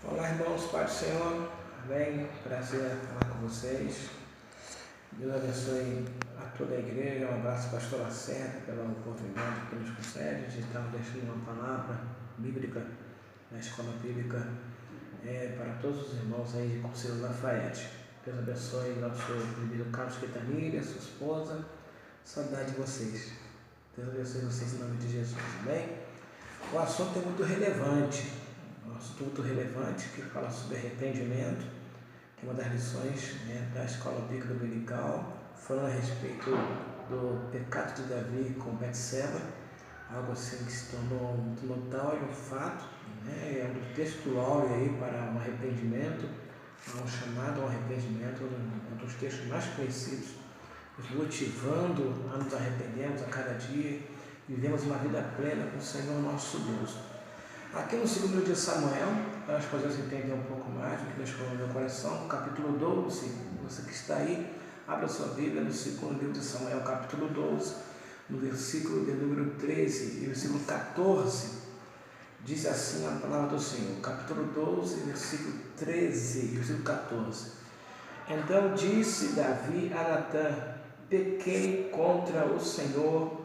Olá, irmãos, Pai do Senhor, amém. Prazer falar com vocês. Deus abençoe a toda a igreja. Um abraço, pastor Lacerda, pela oportunidade que nos concede de estarmos deixando uma palavra bíblica na escola bíblica para todos os irmãos aí de Conselho Lafayette. Deus abençoe nosso querido Carlos Quetanilha, sua esposa. Saudade de vocês. Deus abençoe vocês em nome de Jesus, amém? O assunto é muito relevante. Um assunto muito relevante que fala sobre arrependimento, que é uma das lições da escola bíblica dominical, falando a respeito do pecado de Davi com Betseba, algo assim que se tornou muito notável, um fato, é um texto áureo aí para um arrependimento, um chamado ao arrependimento, um dos textos mais conhecidos, nos motivando a nos arrependermos a cada dia e vivemos uma vida plena com o Senhor nosso Deus. Aqui no segundo livro de Samuel, para nós podemos entender um pouco mais do que Deus falou no meu coração, capítulo 12, você que está aí, abra sua Bíblia no segundo livro de Samuel, capítulo 12, no versículo de número 13 e versículo 14, diz assim a palavra do Senhor, capítulo 12, versículo 13 e versículo 14. Então disse Davi a Natã: pequei contra o Senhor.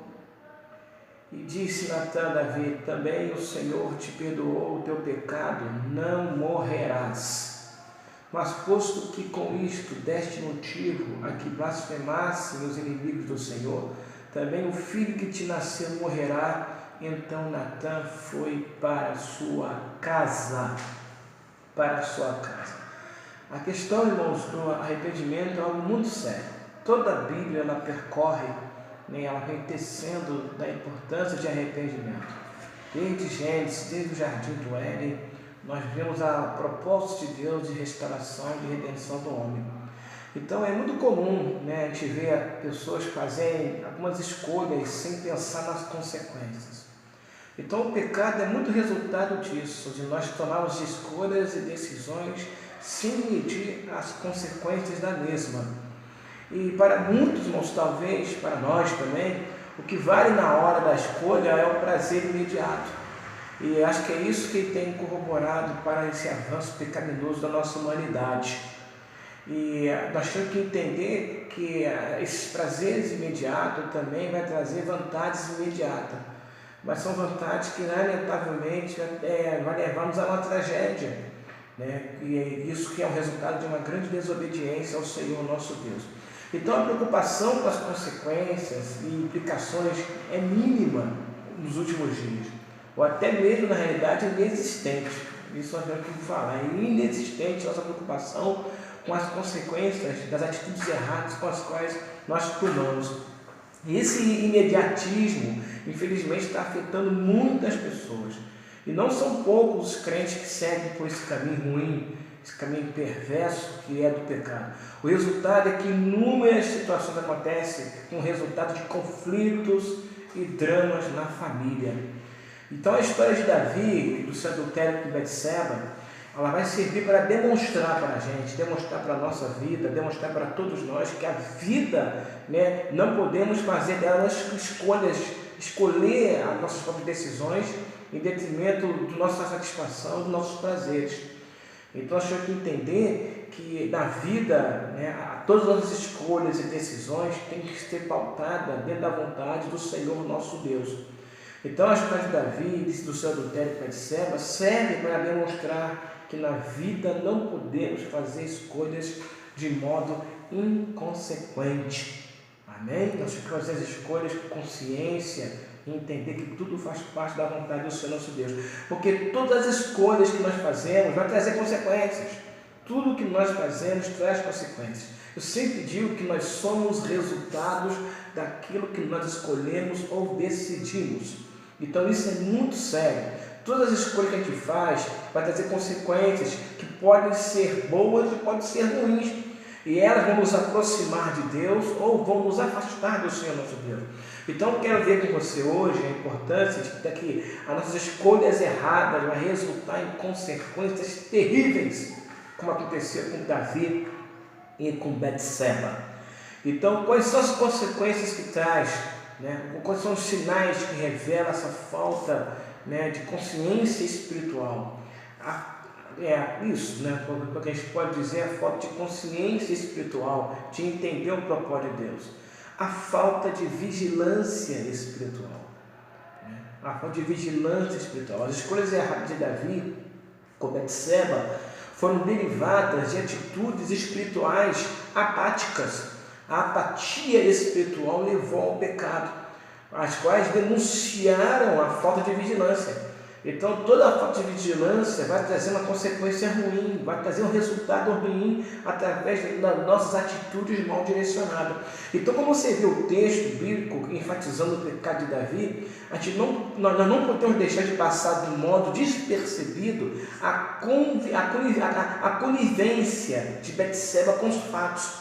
E disse Natã a Davi: também o Senhor te perdoou o teu pecado, não morrerás. Mas posto que com isto deste motivo a que blasfemassem os inimigos do Senhor, também o filho que te nasceu morrerá. Então Natã foi para a sua casa. Para a sua casa. A questão, irmãos, do arrependimento é algo muito sério. Toda a Bíblia ela percorre, ela vem tecendo da importância de arrependimento. Desde Gênesis, desde o jardim do Éden, nós vemos a propósito de Deus de restauração e de redenção do homem. Então é muito comum a gente ver pessoas fazerem algumas escolhas sem pensar nas consequências. Então o pecado é muito resultado disso, de nós tomarmos escolhas e decisões sem medir as consequências da mesma. E para muitos, irmãos, talvez para nós também, o que vale na hora da escolha é o prazer imediato. E acho que é isso que tem corroborado para esse avanço pecaminoso da nossa humanidade. E nós temos que entender que esses prazeres imediatos também vai trazer vantagens imediatas. Mas são vantagens que, lamentavelmente, vai levar-nos a uma tragédia. E isso que é o resultado de uma grande desobediência ao Senhor nosso Deus. Então a preocupação com as consequências e implicações é mínima nos últimos dias, ou até mesmo na realidade inexistente. Isso nós temos que falar, é inexistente nossa preocupação com as consequências das atitudes erradas com as quais nós tomamos. E esse imediatismo, infelizmente, está afetando muitas pessoas. E não são poucos os crentes que seguem por esse caminho ruim, esse caminho perverso que é do pecado. O resultado é que inúmeras situações acontecem com o resultado de conflitos e dramas na família. Então a história de Davi, do seu adultério com Betseba, ela vai servir para demonstrar para a gente, demonstrar para a nossa vida, demonstrar para todos nós que a vida, não podemos fazer delas escolhas, escolher as nossas próprias decisões em detrimento da nossa satisfação, dos nossos prazeres. Então nós temos que entender que na vida, todas as nossas escolhas e decisões têm que ser pautadas dentro da vontade do Senhor nosso Deus. Então a história de Davi, do seu adultério com Betseba, serve para demonstrar que na vida não podemos fazer escolhas de modo inconsequente. Amém? Nós temos que fazer as escolhas com consciência e entender que tudo faz parte da vontade do Senhor nosso Deus. Porque todas as escolhas que nós fazemos vão trazer consequências. Tudo que nós fazemos traz consequências. Eu sempre digo que nós somos resultados daquilo que nós escolhemos ou decidimos. Então isso é muito sério. Todas as escolhas que a gente faz vai trazer consequências que podem ser boas e podem ser ruins. E elas vão nos aproximar de Deus ou vão nos afastar do Senhor nosso Deus. Então eu quero ver com você hoje a importância de que as nossas escolhas erradas vão resultar em consequências terríveis, como aconteceu com Davi e com Betseba. Então quais são as consequências que traz? Quais são os sinais que revelam essa falta de consciência espiritual? isso, né? Porque a gente pode dizer a falta de consciência espiritual, de entender o propósito de Deus. A falta de vigilância espiritual. Né? A falta de vigilância espiritual. As escolhas erradas de Davi, com Betseba, foram derivadas de atitudes espirituais apáticas. A apatia espiritual levou ao pecado, as quais denunciaram a falta de vigilância. Então, toda a falta de vigilância vai trazer uma consequência ruim, vai trazer um resultado ruim através das nossas atitudes mal direcionadas. Então, como você vê o texto bíblico enfatizando o pecado de Davi, nós não podemos deixar de passar de um modo despercebido a conivência de Betseba com os fatos.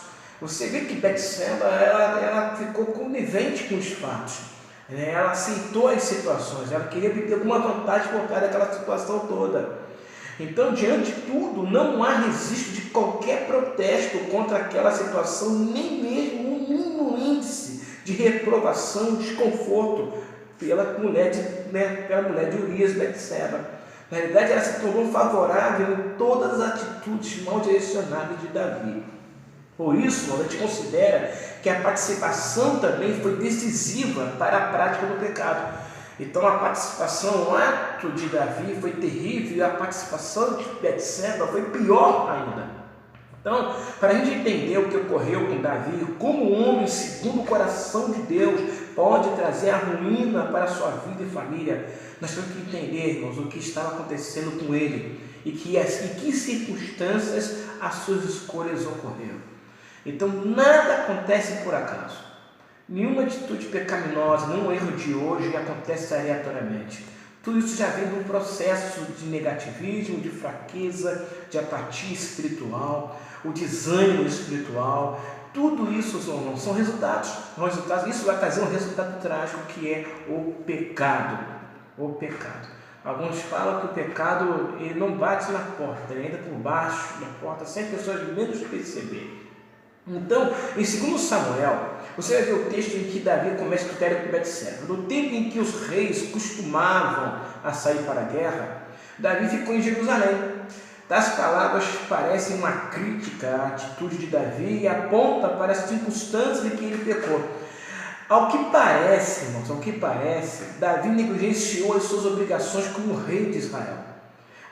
Você vê que Betseba ela ficou conivente com os fatos. Ela aceitou as situações, ela queria obter alguma vantagem por trás daquela situação toda. Então, diante de tudo, não há registro de qualquer protesto contra aquela situação, nem mesmo um mínimo índice de reprovação, desconforto pela mulher de Urias, Betseba. Na realidade, ela se tornou favorável em todas as atitudes mal direcionadas de Davi. Por isso, a gente considera que a participação também foi decisiva para a prática do pecado. Então, a participação, o ato de Davi foi terrível e a participação de Betseba foi pior ainda. Então, para a gente entender o que ocorreu com Davi, como um homem segundo o coração de Deus pode trazer a ruína para a sua vida e família, nós temos que entender, irmãos, o que estava acontecendo com ele e que circunstâncias as suas escolhas ocorreram. Então, nada acontece por acaso. Nenhuma atitude pecaminosa, nenhum erro de hoje acontece aleatoriamente. Tudo isso já vem de um processo de negativismo, de fraqueza, de apatia espiritual, o desânimo espiritual. Tudo isso são resultados. Isso vai trazer um resultado trágico, que é o pecado. O pecado. Alguns falam que o pecado ele não bate na porta, ele entra por baixo da porta, sem pessoas menos perceberem. Então, em 2 Samuel, você vai ver o texto em que Davi começa a critério com Betseba. No tempo em que os reis costumavam a sair para a guerra, Davi ficou em Jerusalém. Tais palavras parecem uma crítica à atitude de Davi e apontam para as circunstâncias em que ele pecou. Ao que parece, irmãos, Davi negligenciou as suas obrigações como rei de Israel.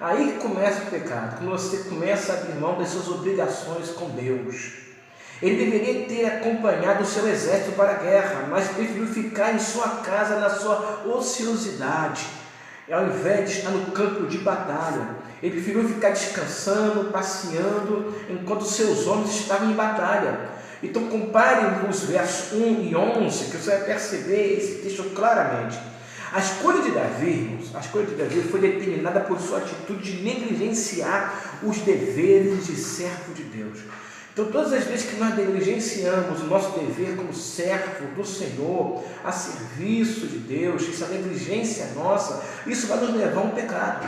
Aí que começa o pecado, quando você começa a abrir mão das suas obrigações com Deus. Ele deveria ter acompanhado o seu exército para a guerra, mas preferiu ficar em sua casa na sua ociosidade, ao invés de estar no campo de batalha. Ele preferiu ficar descansando, passeando, enquanto seus homens estavam em batalha. Então compare os versos 1 e 11, que você vai perceber esse texto claramente. A escolha de Davi foi determinada por sua atitude de negligenciar os deveres de servo de Deus. Então, todas as vezes que nós negligenciamos o nosso dever como servo do Senhor, a serviço de Deus, essa negligência nossa, isso vai nos levar a um pecado.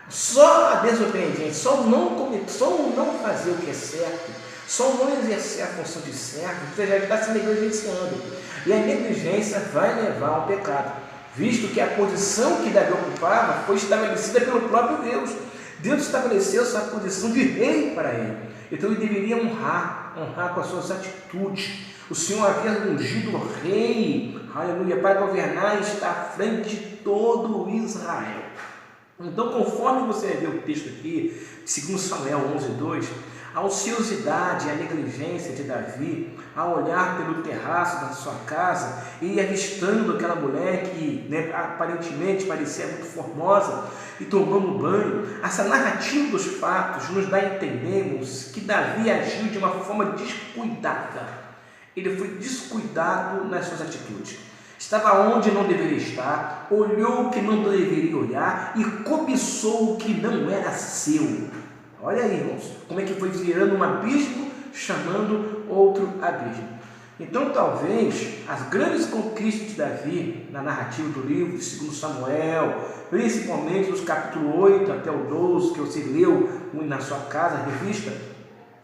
Só a desobediência, só não fazer o que é certo, só não exercer a função de servo, você já está se negligenciando. E a negligência vai levar ao pecado, visto que a posição que Davi ocupava foi estabelecida pelo próprio Deus. Deus estabeleceu essa posição de rei para ele. Então ele deveria honrar com as suas atitudes. O Senhor havia ungido o rei, aleluia, para governar e estar à frente de todo Israel. Então, conforme você vê o texto aqui, 2 Samuel 11:2, a ociosidade e a negligência de Davi, ao olhar pelo terraço da sua casa e avistando aquela mulher que aparentemente parecia muito formosa e tomando banho, essa narrativa dos fatos nos dá a entendermos que Davi agiu de uma forma descuidada. Ele foi descuidado nas suas atitudes. Estava onde não deveria estar, olhou o que não deveria olhar e cobiçou o que não era seu. Olha aí, irmãos, como é que foi virando um abismo, chamando outro abismo. Então, talvez, as grandes conquistas de Davi, na narrativa do livro de 2 Samuel, principalmente dos capítulos 8 até o 12, que você leu na sua casa, revista,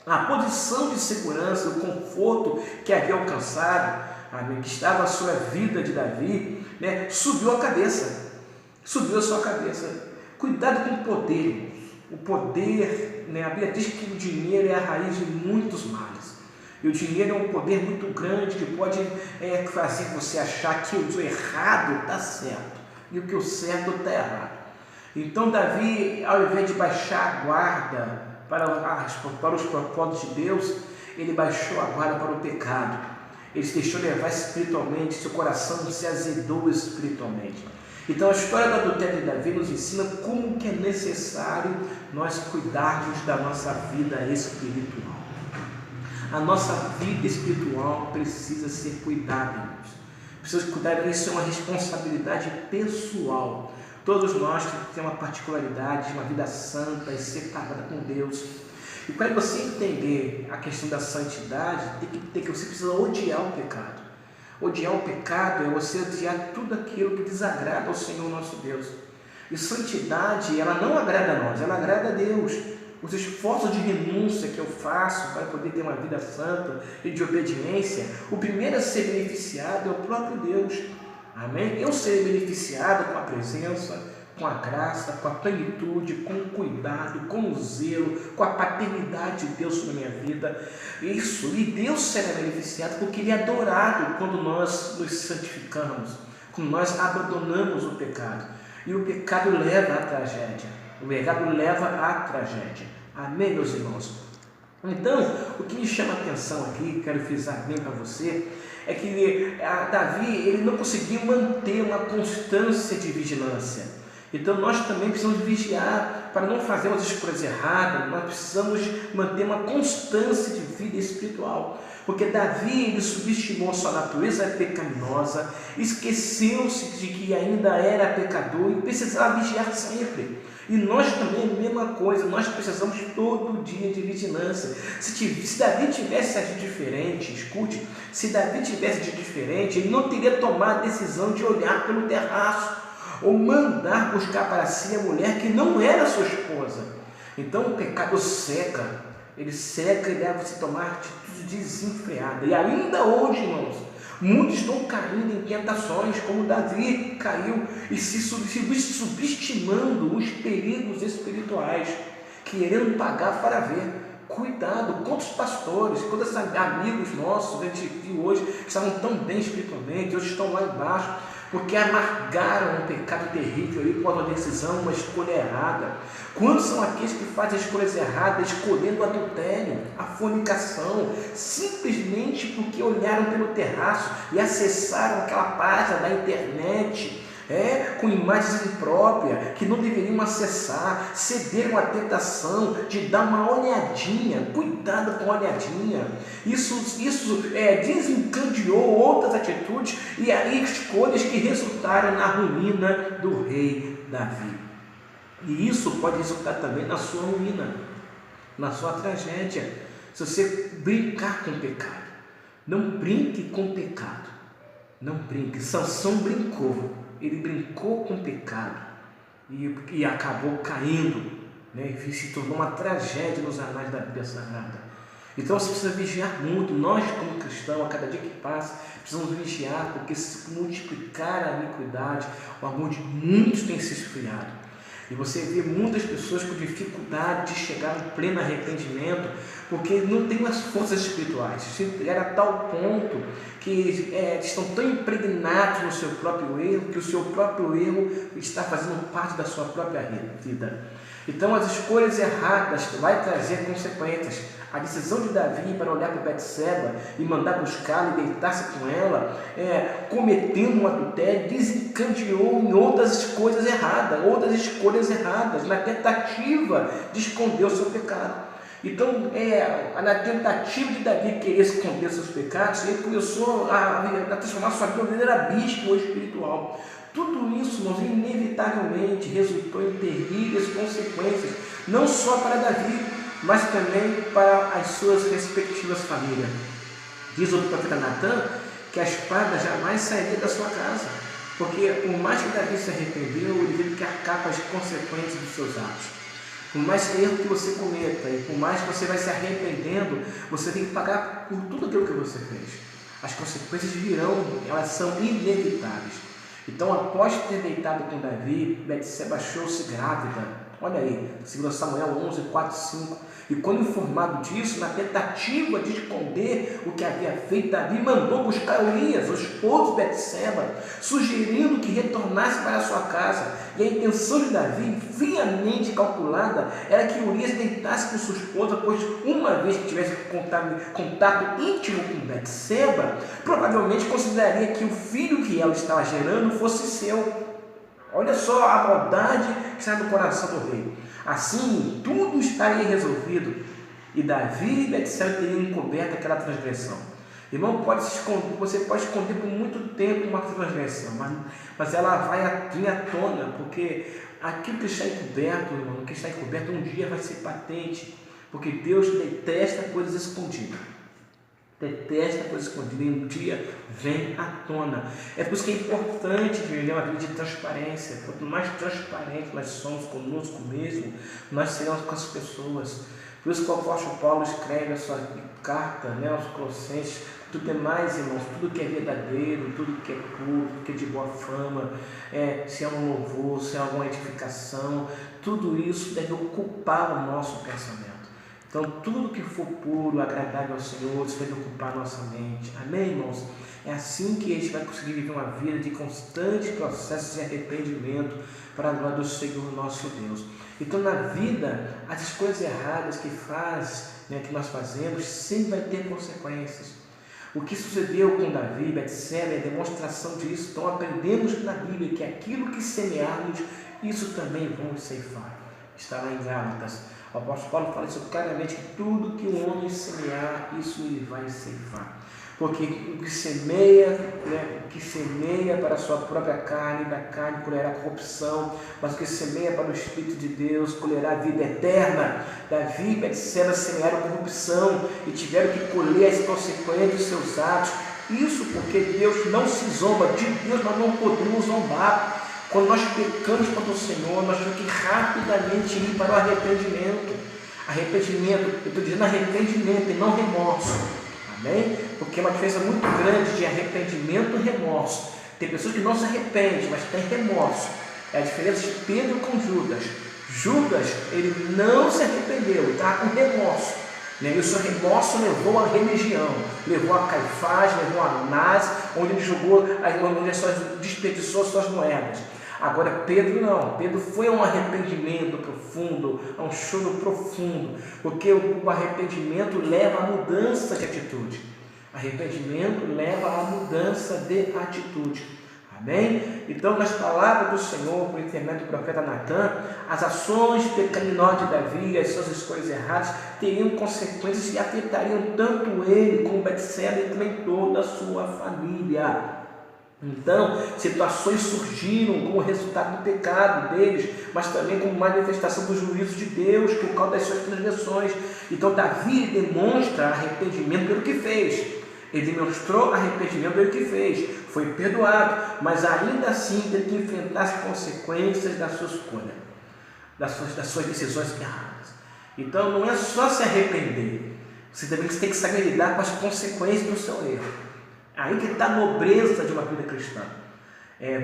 a posição de segurança, o conforto que havia alcançado, que estava a sua vida de Davi, subiu a sua cabeça. Cuidado com o poder, irmãos. o poder, né? A Bíblia diz que o dinheiro é a raiz de muitos males. E o dinheiro é um poder muito grande que pode fazer você achar que o errado está certo e o que o certo está errado. Então Davi, ao invés de baixar a guarda para os propósitos de Deus, ele baixou a guarda para o pecado. Ele se deixou levar espiritualmente, seu coração se azedou espiritualmente. Então a história do adultério de Davi nos ensina como que é necessário nós cuidarmos da nossa vida espiritual. A nossa vida espiritual precisa ser cuidada, irmãos. Precisa cuidar, isso é uma responsabilidade pessoal. Todos nós temos uma particularidade de uma vida santa e separada com Deus. E para você entender a questão da santidade, você precisa odiar o pecado. Odiar o pecado é você odiar tudo aquilo que desagrada ao Senhor nosso Deus. E santidade, ela não agrada a nós, ela agrada a Deus. Os esforços de renúncia que eu faço para poder ter uma vida santa e de obediência, o primeiro a ser beneficiado é o próprio Deus. Amém? Eu serei beneficiado com a presença, com a graça, com a plenitude, com o cuidado, com o zelo, com a paternidade de Deus sobre a minha vida. Isso, e Deus será beneficiado porque Ele é adorado quando nós nos santificamos, quando nós abandonamos o pecado. E o pecado leva à tragédia. O pecado leva à tragédia. Amém, meus irmãos? Então, o que me chama a atenção aqui, quero frisar bem para você, é que Davi ele não conseguiu manter uma constância de vigilância. Então nós também precisamos vigiar para não fazermos escolhas erradas. Nós precisamos manter uma constância de vida espiritual, porque Davi ele subestimou sua natureza pecaminosa, esqueceu-se de que ainda era pecador e precisava vigiar sempre. E nós também a mesma coisa, nós precisamos todo dia de vigilância. Se Davi tivesse agido diferente, escute, se Davi tivesse agido diferente, ele não teria tomado a decisão de olhar pelo terraço ou mandar buscar para si a mulher que não era sua esposa. Então o pecado seca, ele seca e leva você a tomar atitude desenfreada. E ainda hoje, irmãos, muitos estão caindo em tentações, como Davi caiu, e se subestimando os perigos espirituais, querendo pagar para ver. Cuidado, quantos pastores, quantos amigos nossos, a gente viu hoje, que estavam tão bem espiritualmente, hoje estão lá embaixo, porque amargaram um pecado terrível aí por uma decisão, uma escolha errada. Quantos são aqueles que fazem escolhas erradas, escolhendo o adultério, a fornicação, simplesmente porque olharam pelo terraço e acessaram aquela página da internet, com imagens impróprias, que não deveriam acessar, cederam à tentação de dar uma olhadinha. Cuidado com a olhadinha. Isso desencadeou outras atitudes e aí escolhas que resultaram na ruína do rei Davi. E isso pode resultar também na sua ruína, na sua tragédia, se você brincar com o pecado. Não brinque com o pecado. Não brinque. Sansão brincou. Ele brincou com o pecado e acabou caindo, né? E se tornou uma tragédia nos anais da Bíblia Sagrada. Então você precisa vigiar muito. Nós, como cristãos, a cada dia que passa, precisamos vigiar, porque se multiplicar a iniquidade, o amor de muitos tem se esfriado. E você vê muitas pessoas com dificuldade de chegar no pleno arrependimento, porque não tem as forças espirituais. Era a tal ponto que estão tão impregnados no seu próprio erro, que o seu próprio erro está fazendo parte da sua própria vida. Então as escolhas erradas vai trazer consequências. A decisão de Davi para olhar para Betseba e mandar buscá-la e deitar-se com ela, cometendo um adultério, desencadeou em outras escolhas erradas, na tentativa de esconder o seu pecado. Então, na tentativa de Davi querer esconder seus pecados, ele começou a transformar sua vida em verdadeira bispo espiritual. Tudo isso, irmãos, inevitavelmente resultou em terríveis consequências, não só para Davi, mas também para as suas respectivas famílias. Diz o profeta Natan que a espada jamais sairia da sua casa, porque por mais que Davi se arrependeu, ele teve que arcar com as consequências dos seus atos. Por mais erro que você cometa e por mais que você vai se arrependendo, você tem que pagar por tudo aquilo que você fez. As consequências virão, elas são inevitáveis. Então, após ter deitado com Davi, Betseba achou-se grávida. Olha aí, 2 Samuel 11, 4, 5. E quando informado disso, na tentativa de esconder o que havia feito, Davi mandou buscar Urias, o esposo de Betseba, sugerindo que retornasse para sua casa. E a intenção de Davi, friamente calculada, era que Urias deitasse com sua esposa, pois uma vez que tivesse contato íntimo com Betseba, provavelmente consideraria que o filho que ela estava gerando fosse seu. Olha só a maldade que está no coração do rei. Assim, tudo estaria resolvido e Davi e Betseba teriam encoberto aquela transgressão. Irmão, você pode esconder por muito tempo uma transgressão, mas ela vai vir à tona, porque aquilo que está encoberto, irmão, o que está encoberto um dia vai ser patente, porque Deus detesta coisas escondidas. Detesta coisas escondidas e um dia vem à tona. É por isso que é importante viver uma vida de transparência. Quanto mais transparente nós somos conosco mesmo, nós seremos com as pessoas. Por isso que o apóstolo Paulo escreve a sua carta, aos Colossenses: tudo é mais, irmãos, tudo que é verdadeiro, tudo que é puro, tudo que é de boa fama, se é um louvor, se é alguma edificação, tudo isso deve ocupar o nosso pensamento. Então, tudo que for puro, agradável ao Senhor, isso deve ocupar a nossa mente. Amém, irmãos? É assim que a gente vai conseguir viver uma vida de constantes processos de arrependimento para a glória do Senhor nosso Deus. Então, na vida, as coisas erradas que nós fazemos, sempre vai ter consequências. O que sucedeu com Davi e Betseba é demonstração disso. Então, aprendemos na Bíblia que aquilo que semearmos, isso também vamos ceifar. Está lá em Gálatas. O apóstolo Paulo fala isso claramente, que tudo que o homem semear, isso ele vai ceifar. Porque o que semeia, para a sua própria carne, da carne colherá corrupção, mas o que semeia para o Espírito de Deus colherá a vida eterna. Davi e Betseba semearam corrupção e tiveram que colher as consequências dos seus atos. Isso porque Deus não se zomba, de Deus nós não podemos zombar. Quando nós pecamos contra o Senhor, nós temos que rapidamente ir para o arrependimento. Arrependimento, eu estou dizendo arrependimento e não remorso. Amém? Porque é uma diferença muito grande de arrependimento e remorso. Tem pessoas que não se arrependem, mas têm remorso. É a diferença de Pedro com Judas. Judas, ele não se arrependeu, ele estava com remorso. E o seu remorso levou à religião, levou a Caifás, levou a Anás, onde ele desperdiçou suas moedas. Agora Pedro não, Pedro foi a um arrependimento profundo, a um choro profundo, porque o arrependimento leva à mudança de atitude. Arrependimento leva à mudança de atitude. Amém? Então, nas palavras do Senhor, por intermédio do profeta Natan, as ações pecaminosas de Davi, as suas escolhas erradas, teriam consequências e afetariam tanto ele como Betseba e também toda a sua família. Então, situações surgiram como resultado do pecado deles, mas também como manifestação do juízo de Deus por causa das suas transgressões. Então, Davi demonstra arrependimento pelo que fez. Ele demonstrou arrependimento pelo que fez. Foi perdoado, mas ainda assim teve que enfrentar as consequências da sua escolha, das suas decisões erradas. Então, não é só se arrepender. Você também tem que saber lidar com as consequências do seu erro. Aí que está a nobreza de uma vida cristã.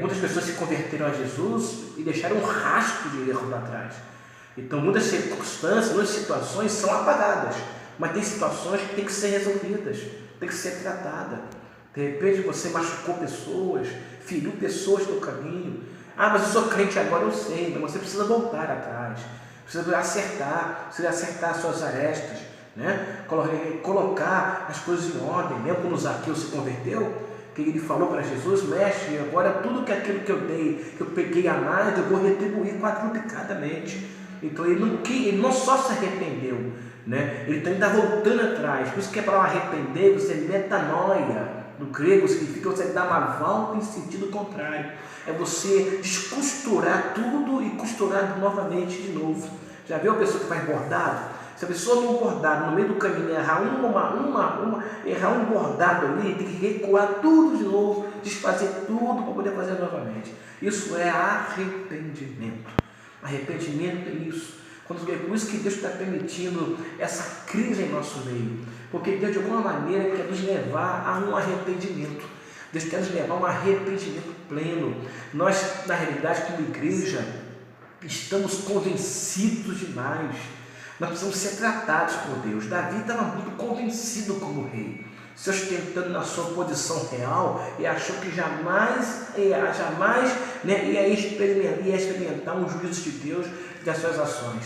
Muitas pessoas se converteram a Jesus e deixaram um rastro de erro para trás. Então, muitas circunstâncias, muitas situações são apagadas, mas tem situações que têm que ser resolvidas, tem que ser tratadas. De repente você machucou pessoas, feriu pessoas no caminho. Mas eu sou crente agora, eu sei, mas você precisa voltar atrás, precisa acertar suas arestas, colocar as coisas em ordem. Lembra quando Zaqueu se converteu? Que ele falou para Jesus: mestre, agora tudo aquilo que eu dei, que eu peguei a mais, eu vou retribuir quadruplicadamente. Então ele não só se arrependeu, ele também está voltando atrás. Por isso que a palavra arrepender, você metanoia, no grego significa você dar uma volta em sentido contrário. É você descosturar tudo e costurar novamente de novo. Já viu a pessoa que faz bordado? Se a pessoa não bordar no meio do caminho, errar um bordado ali, tem que recuar tudo de novo, desfazer tudo para poder fazer novamente. Isso é arrependimento. Arrependimento é isso. É por isso que Deus está permitindo essa crise em nosso meio. Porque Deus, de alguma maneira, quer nos levar a um arrependimento. Deus quer nos levar a um arrependimento pleno. Nós, na realidade, como igreja, estamos convencidos demais. Nós precisamos ser tratados por Deus. Davi estava muito convencido como rei, se ostentando na sua posição real, e achou que jamais ia experimentar um juízo de Deus das suas ações.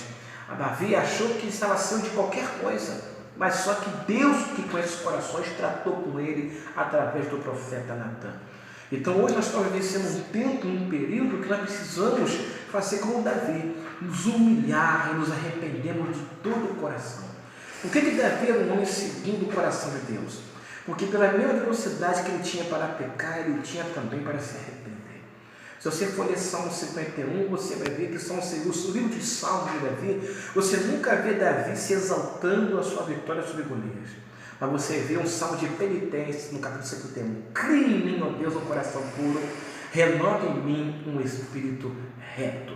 A Davi achou que estava acima de qualquer coisa, mas só que Deus, que conhece os corações, tratou com ele através do profeta Natan. Então hoje nós estamos vivenciando um tempo, um período que nós precisamos fazer como Davi, nos humilhar e nos arrependermos de todo o coração. Por que Davi era um homem segundo o coração de Deus? Porque pela mesma velocidade que ele tinha para pecar, ele tinha também para se arrepender. Se você for ler Salmo 51, você vai ver que o livro de Salmos de Davi, você nunca vê Davi se exaltando a sua vitória sobre Golias. Mas você vê um salmo de penitência no capítulo 51. Crie em mim, ó Deus, um coração puro, renova em mim um espírito reto.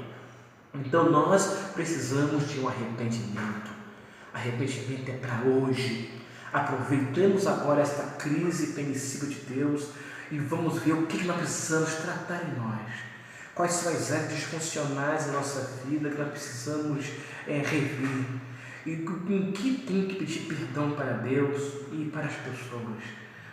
Então nós precisamos de um arrependimento. Arrependimento é para hoje. Aproveitemos agora esta crise permissível de Deus e vamos ver o que nós precisamos tratar em nós. Quais são as áreas disfuncionais da nossa vida que nós precisamos rever. E em que tem que pedir perdão para Deus e para as pessoas.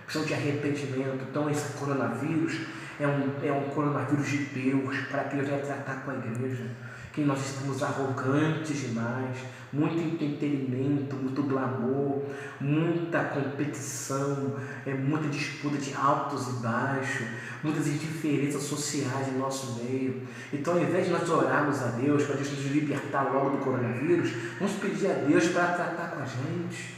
Precisamos de arrependimento. Então esse coronavírus é um coronavírus de Deus, para que Deus venha tratar com a igreja. Que nós estamos arrogantes demais, muito entretenimento, muito glamour, muita competição, muita disputa de altos e baixos, muitas indiferenças sociais em nosso meio. Então, ao invés de nós orarmos a Deus para Deus nos libertar logo do coronavírus, vamos pedir a Deus para tratar com a gente,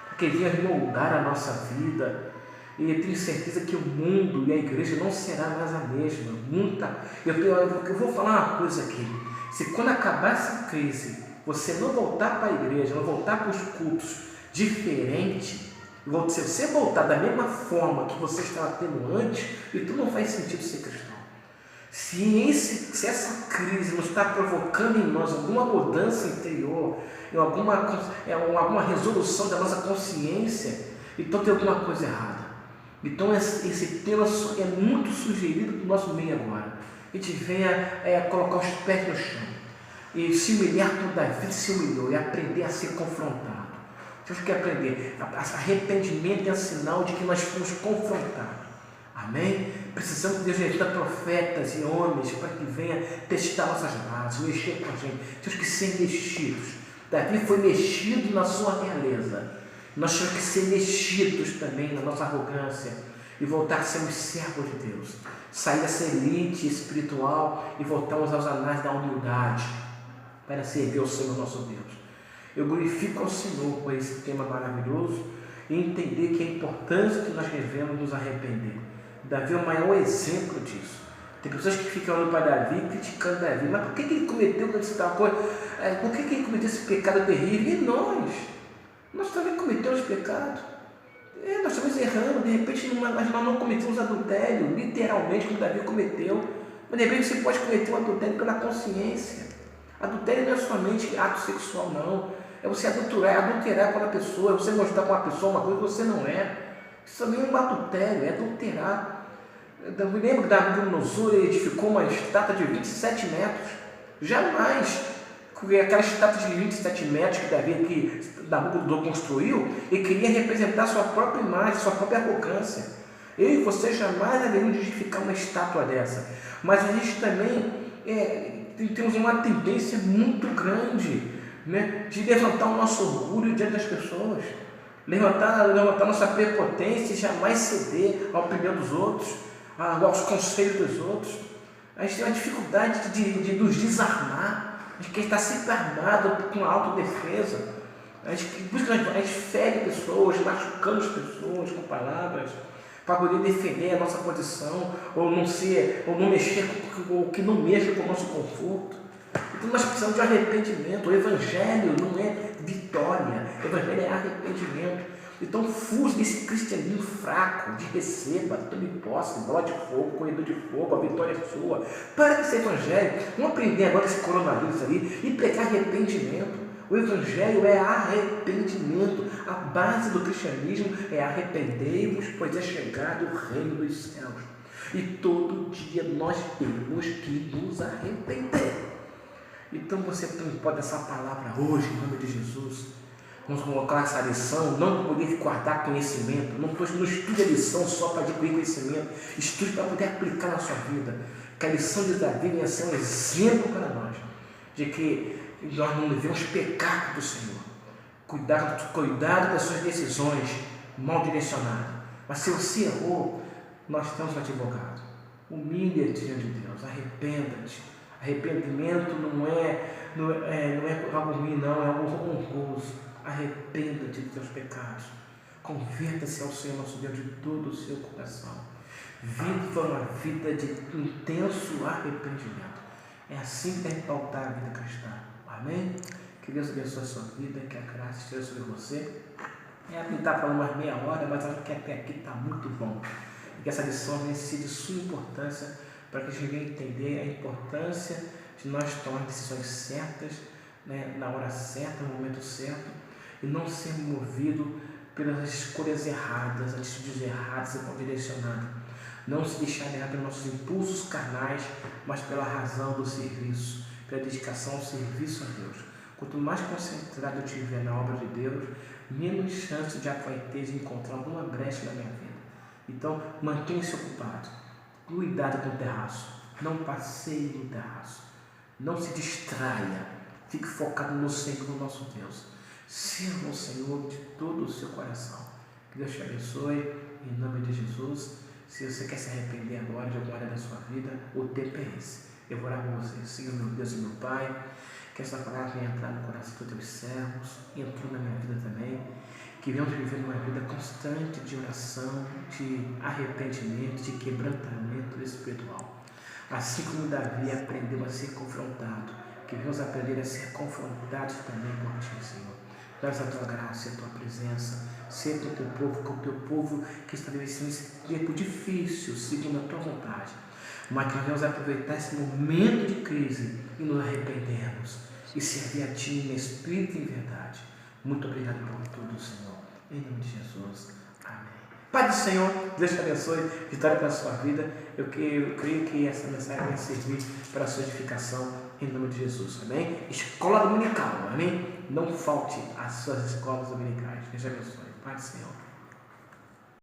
para que Ele venha moldar a nossa vida. E eu tenho certeza que o mundo e a igreja não será mais a mesma. Eu vou falar uma coisa aqui. Se quando acabar essa crise, você não voltar para a igreja, não voltar para os cultos diferente, se você voltar da mesma forma que você estava tendo antes, então não faz sentido ser cristão. Se essa crise não está provocando em nós alguma mudança interior, alguma resolução da nossa consciência, então tem alguma coisa errada. Então esse tema é muito sugerido para o nosso meio agora. A gente venha colocar os pés no chão e se humilhar como Davi se humilhou e aprender a ser confrontado. Temos que aprender. Arrependimento é sinal de que nós fomos confrontados. Amém? Precisamos de Deus ajuda profetas e homens para que venha testar nossas bases, mexer com a gente. Temos que ser mexidos. Davi foi mexido na sua realeza. Nós temos que ser mexidos também na nossa arrogância e voltar a sermos servos de Deus. Sair dessa elite espiritual e voltarmos aos anais da humildade para servir ao Senhor nosso Deus. Eu glorifico ao Senhor por esse tema maravilhoso e entender que é importante que nós devemos nos arrepender. Davi é o maior exemplo disso. Tem pessoas que ficam olhando para Davi e criticando Davi. Mas por que ele cometeu tal coisa? Por que ele cometeu esse pecado terrível? E nós também cometemos pecado. Nós estamos errando. De repente nós não cometemos adultério, literalmente, como Davi cometeu. Mas de repente você pode cometer um adultério pela consciência. Adultério não é somente ato sexual, não. É você adulterar com a pessoa, é você mostrar para uma pessoa uma coisa que você não é. Isso também é um adultério, é adulterar. Eu me lembro que Nabucodonosor edificou uma estátua de 27 metros. Jamais aquela estátua de 27 metros que Nabucodonosor construiu e queria representar sua própria imagem, sua própria arrogância. Eu e você jamais deveriam edificar uma estátua dessa. Mas a gente também temos uma tendência muito grande, né, de levantar o nosso orgulho diante das pessoas, levantar nossa prepotência e jamais ceder à opinião dos outros, aos conselhos dos outros. A gente tem uma dificuldade de nos desarmar, a gente quer estar sempre armado com a autodefesa, a gente fere pessoas, machucamos pessoas com palavras, para poder defender a nossa posição, ou não mexer com o que não mexe com o nosso conforto. Então nós precisamos de arrependimento. O Evangelho não é vitória, o Evangelho é arrependimento. Então fuja desse cristianismo fraco, de receba, tome posse, bola de fogo, corredor de fogo, a vitória é sua. Para com esse Evangelho, vamos aprender agora esse coronavírus aí e pregar arrependimento. O Evangelho é arrependimento. A base do cristianismo é arrependei-vos, pois é chegado o reino dos céus. E todo dia nós temos que nos arrepender. Então você também pode essa palavra hoje, em nome de Jesus. Vamos colocar essa lição, não para poder guardar conhecimento, não estude a lição só para adquirir conhecimento, estude para poder aplicar na sua vida. Que a lição de Davi venha ser um exemplo para nós, de que nós não devemos pecar do Senhor. Cuidado com as suas decisões mal direcionadas. Mas se você errou, nós temos um advogado. Humilha-te diante de Deus, arrependa-te. Arrependimento não é algo ruim, não, é algo honroso. Arrependa-te de teus pecados. Converta-se ao Senhor nosso Deus de todo o seu coração. Viva uma vida de intenso arrependimento. É assim que deve pautar a vida cristã. Amém? Que Deus abençoe a sua vida, que a graça esteja sobre você. Ele está falando mais meia hora, mas acho que até aqui está muito bom. E que essa lição venha ser de sua importância para que a gente venha entender a importância de nós tomar decisões certas, na hora certa, no momento certo, e não ser movido pelas escolhas erradas, atitudes erradas e mal direcionadas. Não se deixar levar pelos nossos impulsos carnais, mas pela razão do serviço, pela dedicação ao serviço a Deus. Quanto mais concentrado eu estiver na obra de Deus, menos chance já vai ter de encontrar alguma brecha na minha vida. Então, mantenha-se ocupado. Cuidado com o terraço. Não passeie no terraço. Não se distraia. Fique focado no Senhor, nosso Deus. Sirva o Senhor de todo o seu coração. Que Deus te abençoe, em nome de Jesus. Se você quer se arrepender agora de alguma área da sua vida, o tempo é esse. Eu vou orar com você. Senhor, meu Deus e meu Pai, que essa palavra venha entrar no coração dos teus servos, entrou na minha vida também. Que venhamos viver uma vida constante de oração, de arrependimento, de quebrantamento espiritual. Assim como Davi aprendeu a ser confrontado, que venhamos aprender a ser confrontados também por Ti, Senhor. Traz a Tua graça e a Tua presença, sempre com o Teu povo que estabeleceu esse tempo difícil, segundo a Tua vontade. Mas que nós vamos aproveitar esse momento de crise e nos arrependermos e servir a Ti em espírito e em verdade. Muito obrigado por tudo, Senhor. Em nome de Jesus. Amém. Pai do Senhor, Deus te abençoe, vitória para a sua vida. Eu creio que essa mensagem vai servir para a sua edificação, em nome de Jesus. Amém? Escola dominical, amém? Não falte às suas escolas dominicais. Deus te abençoe. Pai do Senhor.